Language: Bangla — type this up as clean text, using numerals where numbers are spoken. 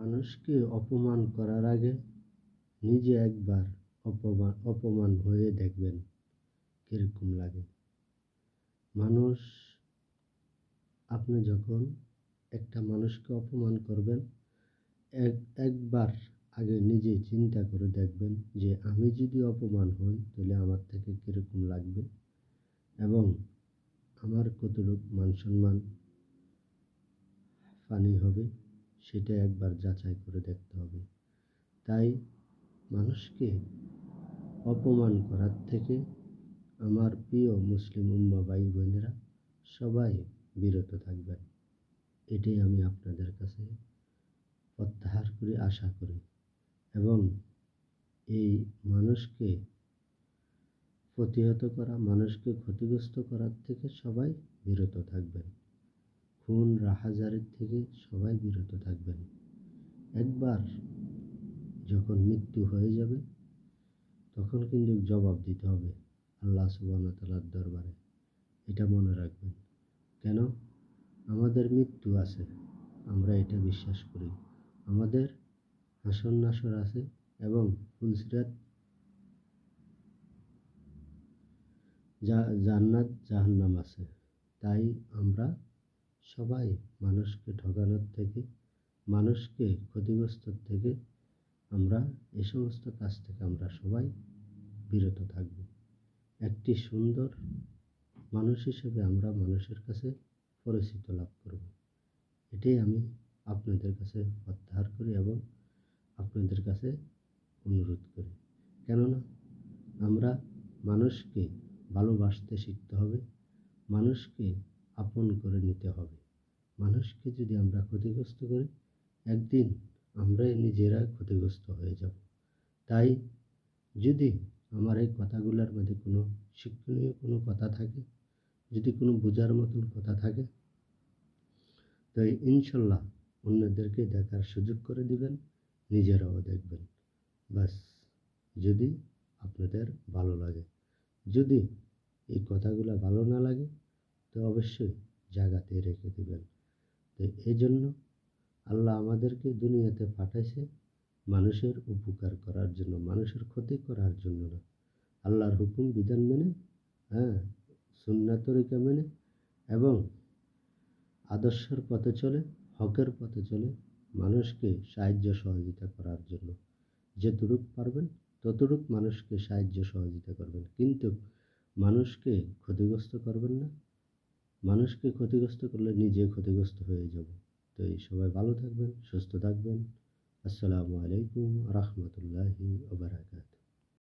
মানুষকে অপমান করার আগে নিজে একবার অপমান হয়ে দেখবেন কিরকম লাগে। মানুষ আপনি যখন একটা মানুষকে অপমান করবেন, একবার আগে নিজে চিন্তা করে দেখবেন যে আমি যদি অপমান হই তাহলে আমার থেকে কিরকম লাগবে এবং আমার কতটুকু মান সম্মান হানি হবে, সেটা একবার যাচাই করে দেখতে হবে। তাই মানুষকে অপমান করার থেকে আমার প্রিয় মুসলিম উম্মাহ ভাই বোনেরা সবাই বিরত থাকবেন। এটাই আমি আপনাদের কাছে প্রত্যাহার করি, আশা করি। এবং এই মানুষকে প্রতিহত করা, মানুষকে ক্ষতিগ্রস্ত করার থেকে সবাই বিরত থাকবেন। খুন রাহাজারির থেকে সবাই বিরত থাকবেন। একবার যখন মৃত্যু হয়ে যাবে তখন কিন্তু জবাব দিতে হবে আল্লাহ সুবহানাহু ওয়া তাআলার দরবারে। এটা মনে রাখবেন। কেন? আমাদের মৃত্যু আছে, আমরা এটা বিশ্বাস করি। আমাদের হাসর নাসর আছে এবং ফুলসিরাত, জান্নাত জাহান্নাম আছে। তাই আমরা সবাই মানুষকে ঠকানোর থেকে, মানুষকে ক্ষতিগ্রস্ত থেকে আমরা এ সমস্ত কাজ থেকে আমরা সবাই বিরত থাকব। একটি সুন্দর মানুষ হিসেবে আমরা মানুষের কাছে পরিচিত লাভ করব। এটাই আমি আপনাদের কাছে প্রত্যাহার করি এবং আপনাদের কাছে অনুরোধ করি। কেননা আমরা মানুষকে ভালোবাসতে শিখতে হবে, মানুষকে আপন করে নিতে হবে। মানুষকে যদি আমরা ক্ষতিগ্রস্ত করি, একদিন আমরাই নিজেরা ক্ষতিগ্রস্ত হয়ে যাব। তাই যদি আমার এই কথাগুলোর মধ্যে কোনো শিক্ষণীয় কোনো কথা থাকে, যদি কোনো বোঝার মতন কথা থাকে, তো ইনশাল্লাহ অন্যদেরকে দেখার সুযোগ করে দিবেন, নিজেরাও দেখবেন। বাস, যদি আপনাদের ভালো লাগে। যদি এই কথাগুলো ভালো না লাগে তো অবশ্যই জায়গাতে রেখে দিবেন। তো এই জন্য আল্লাহ আমাদেরকে দুনিয়াতে পাঠাইছে মানুষের উপকার করার জন্য, মানুষের ক্ষতি করার জন্য না। আল্লাহর হুকুম বিধান মেনে, সুন্নাত তরিকা মেনে এবং আদর্শের পথে চলে, হকের পথে চলে মানুষকে সাহায্য সহযোগিতা করার জন্য। যেটুক পারবেন ততটুক মানুষকে সাহায্য সহযোগিতা করবেন, কিন্তু মানুষকে ক্ষতিগ্রস্ত করবেন না। মানুষকে ক্ষতিগ্রস্ত করলে নিজে ক্ষতিগ্রস্ত হয়ে যাব। তো সবাই ভালো থাকবেন, সুস্থ থাকবেন। আসসালামু আলাইকুম রাহমাতুল্লাহি ওয়া বারাকাতুহু।